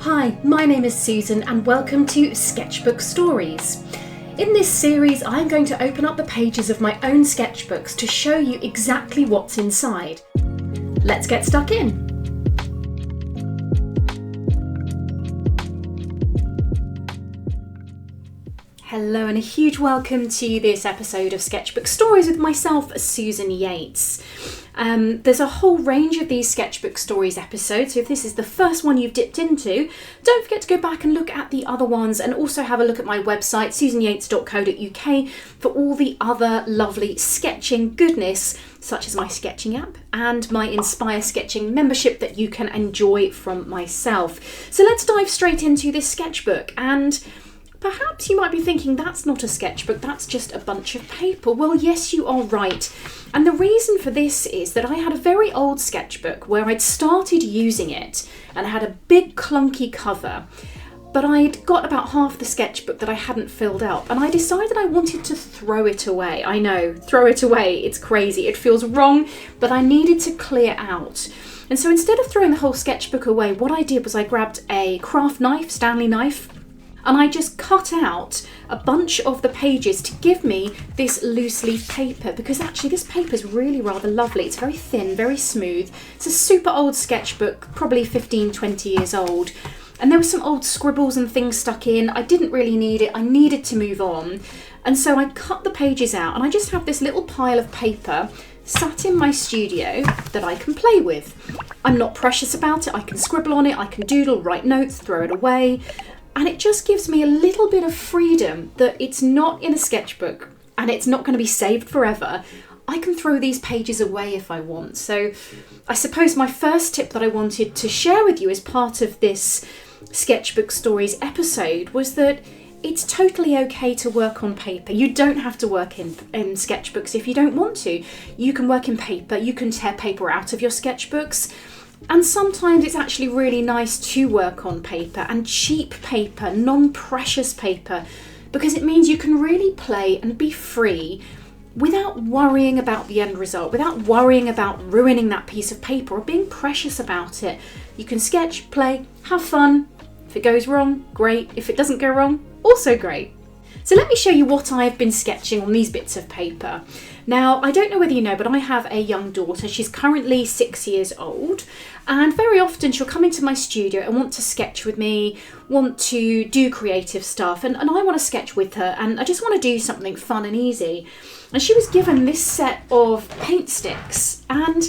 Hi, my name is Susan and welcome to Sketchbook Stories. In this series, I'm going to open up the pages of my own sketchbooks to show you exactly what's inside. Let's get stuck in. Hello and a huge welcome to this episode of Sketchbook Stories with myself, Susan Yeates. There's a whole range of these Sketchbook Stories episodes, so if this is the first one you've dipped into, don't forget to go back and look at the other ones and also have a look at my website, susanyeates.co.uk, for all the other lovely sketching goodness, such as my sketching app and my Inspire Sketching membership that you can enjoy from myself. So let's dive straight into this sketchbook, and perhaps you might be thinking, that's not a sketchbook, that's just a bunch of paper. Well, yes, you are right. And the reason for this is that I had a very old sketchbook where I'd started using it and had a big clunky cover, but I'd got about half the sketchbook that I hadn't filled out, and I decided I wanted to throw it away. I know, throw it away, it's crazy, it feels wrong, but I needed to clear out. And so instead of throwing the whole sketchbook away, what I did was I grabbed a craft knife, Stanley knife, and I just cut out a bunch of the pages to give me this loose leaf paper, because actually this paper is really rather lovely. It's very thin, very smooth. It's a super old sketchbook, probably 15, 20 years old. And there were some old scribbles and things stuck in. I didn't really need it. I needed to move on. And so I cut the pages out, and I just have this little pile of paper sat in my studio that I can play with. I'm not precious about it. I can scribble on it, I can doodle, write notes, throw it away. And it just gives me a little bit of freedom that it's not in a sketchbook and it's not going to be saved forever. I can throw these pages away if I want. So I suppose my first tip that I wanted to share with you as part of this Sketchbook Stories episode was that it's totally okay to work on paper. You don't have to work in sketchbooks if you don't want to. You can work in paper, you can tear paper out of your sketchbooks. And sometimes it's actually really nice to work on paper, and cheap paper, non-precious paper, because it means you can really play and be free without worrying about the end result, without worrying about ruining that piece of paper or being precious about it. You can sketch, play, have fun. If it goes wrong, great. If it doesn't go wrong, also great. So let me show you what I've been sketching on these bits of paper. Now, I don't know whether you know, but I have a young daughter. She's currently 6 years old, and very often she'll come into my studio and want to sketch with me, want to do creative stuff, and I want to sketch with her, and I just want to do something fun and easy. And she was given this set of paint sticks, and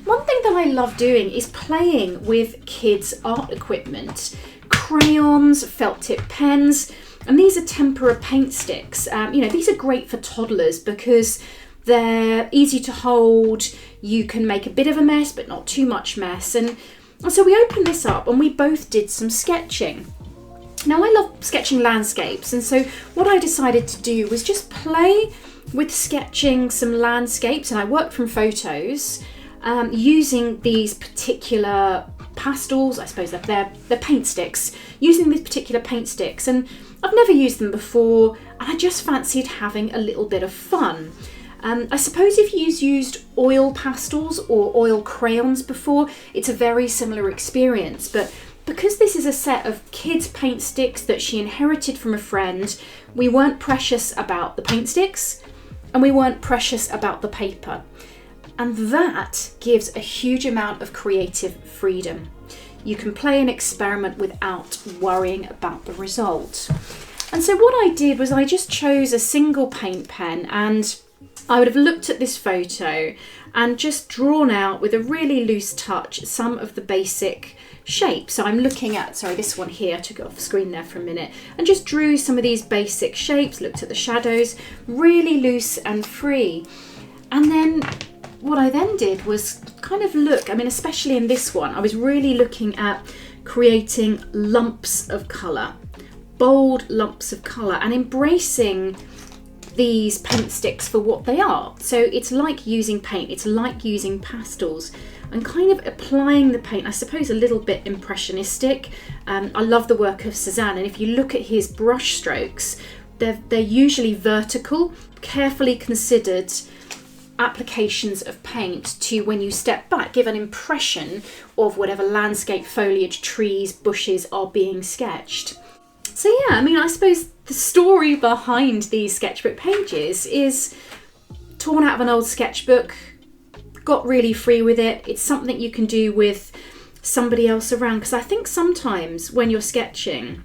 one thing that I love doing is playing with kids' art equipment, crayons, felt tip pens. And these are tempera paint sticks. These are great for toddlers because they're easy to hold. You can make a bit of a mess, but not too much mess. And so we opened this up and we both did some sketching. Now, I love sketching landscapes. And so what I decided to do was just play with sketching some landscapes. And I worked from photos using these particular pastels. I suppose they're paint sticks. Using these particular paint sticks. And I've never used them before, and I just fancied having a little bit of fun. I suppose if you've used oil pastels or oil crayons before, it's a very similar experience. But because this is a set of kids' paint sticks that she inherited from a friend, we weren't precious about the paint sticks, and we weren't precious about the paper. And that gives a huge amount of creative freedom. You can play and experiment without worrying about the result. And so what I did was I just chose a single paint pen, and I would have looked at this photo and just drawn out with a really loose touch some of the basic shapes. So I'm looking at, this one here, I took it off the screen there for a minute, and just drew some of these basic shapes, looked at the shadows, really loose and free. And then what I then did was kind of look, especially in this one, I was really looking at creating lumps of colour, bold lumps of colour, and embracing these paint sticks for what they are. So it's like using paint, it's like using pastels, and kind of applying the paint, I suppose a little bit impressionistic. I love the work of Cézanne, and if you look at his brush strokes, they're usually vertical, carefully considered, applications of paint to, when you step back, give an impression of whatever landscape, foliage, trees, bushes are being sketched. So yeah, I mean, I suppose the story behind these sketchbook pages is torn out of an old sketchbook, got really free with it. It's something you can do with somebody else around, because I think sometimes when you're sketching,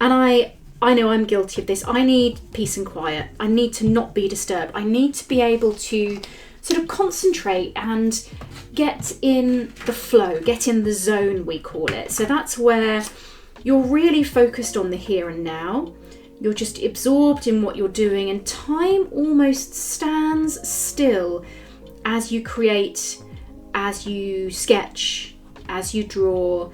and I know I'm guilty of this, I need peace and quiet. I need to not be disturbed. I need to be able to sort of concentrate and get in the flow, get in the zone, we call it. So that's where you're really focused on the here and now. You're just absorbed in what you're doing, and time almost stands still as you create, as you sketch, as you draw,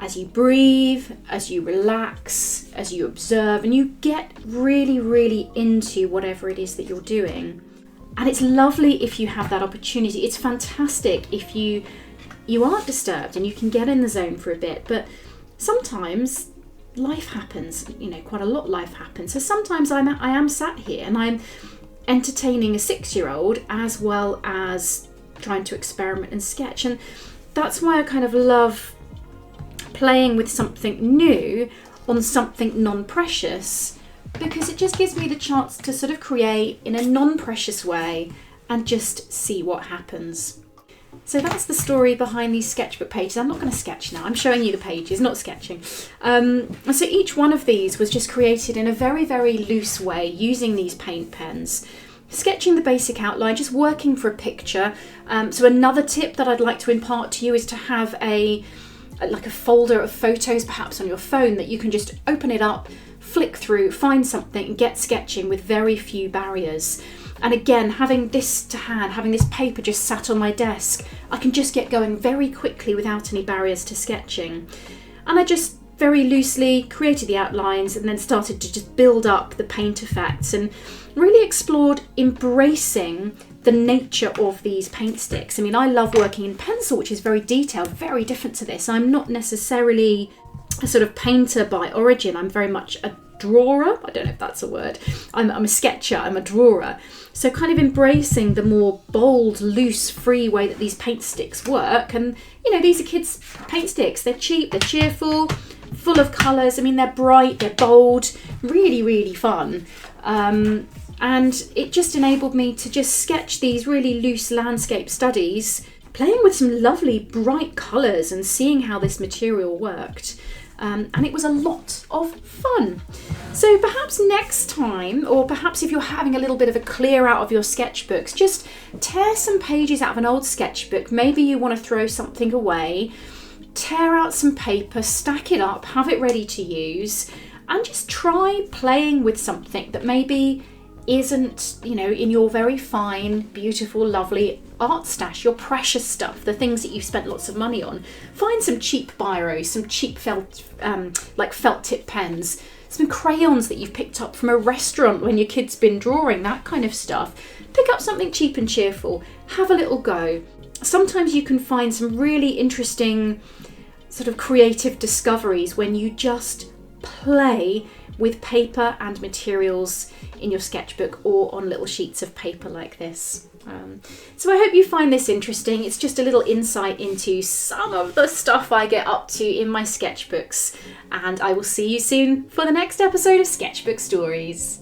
as you breathe, as you relax, as you observe, and you get really, really into whatever it is that you're doing. And it's lovely if you have that opportunity. It's fantastic if you aren't disturbed and you can get in the zone for a bit. But sometimes life happens, quite a lot life happens. So sometimes I am sat here and I'm entertaining a 6-year-old as well as trying to experiment and sketch. And that's why I kind of love playing with something new on something non-precious, because it just gives me the chance to sort of create in a non-precious way and just see what happens. So that's the story behind these sketchbook pages. I'm not going to sketch now, I'm showing you the pages, not sketching. And so each one of these was just created in a very, very loose way using these paint pens. Sketching the basic outline, just working for a picture. So another tip that I'd like to impart to you is to have a folder of photos perhaps on your phone that you can just open it up, flick through, find something and get sketching with very few barriers. And again, having this to hand, having this paper just sat on my desk, I can just get going very quickly without any barriers to sketching. And I just very loosely created the outlines and then started to just build up the paint effects and really explored embracing the nature of these paint sticks. I mean, I love working in pencil, which is very detailed, very different to this. I'm not necessarily a sort of painter by origin. I'm very much a drawer. I don't know if that's a word. I'm a sketcher, I'm a drawer. So kind of embracing the more bold, loose, free way that these paint sticks work. And, these are kids' paint sticks. They're cheap, they're cheerful, full of colours. I mean, they're bright, they're bold, really, really fun. And it just enabled me to just sketch these really loose landscape studies, playing with some lovely bright colours and seeing how this material worked. And it was a lot of fun. So perhaps next time, or perhaps if you're having a little bit of a clear out of your sketchbooks, just tear some pages out of an old sketchbook. Maybe you want to throw something away, tear out some paper, stack it up, have it ready to use, and just try playing with something that maybe isn't, in your very fine, beautiful, lovely art stash, your precious stuff, the things that you've spent lots of money on. Find some cheap biros, some cheap felt tip pens, some crayons that you've picked up from a restaurant when your kid's been drawing, that kind of stuff. Pick up something cheap and cheerful, have a little go. Sometimes you can find some really interesting sort of creative discoveries when you just play with paper and materials in your sketchbook or on little sheets of paper like this. So I hope you find this interesting. It's just a little insight into some of the stuff I get up to in my sketchbooks, and I will see you soon for the next episode of Sketchbook Stories.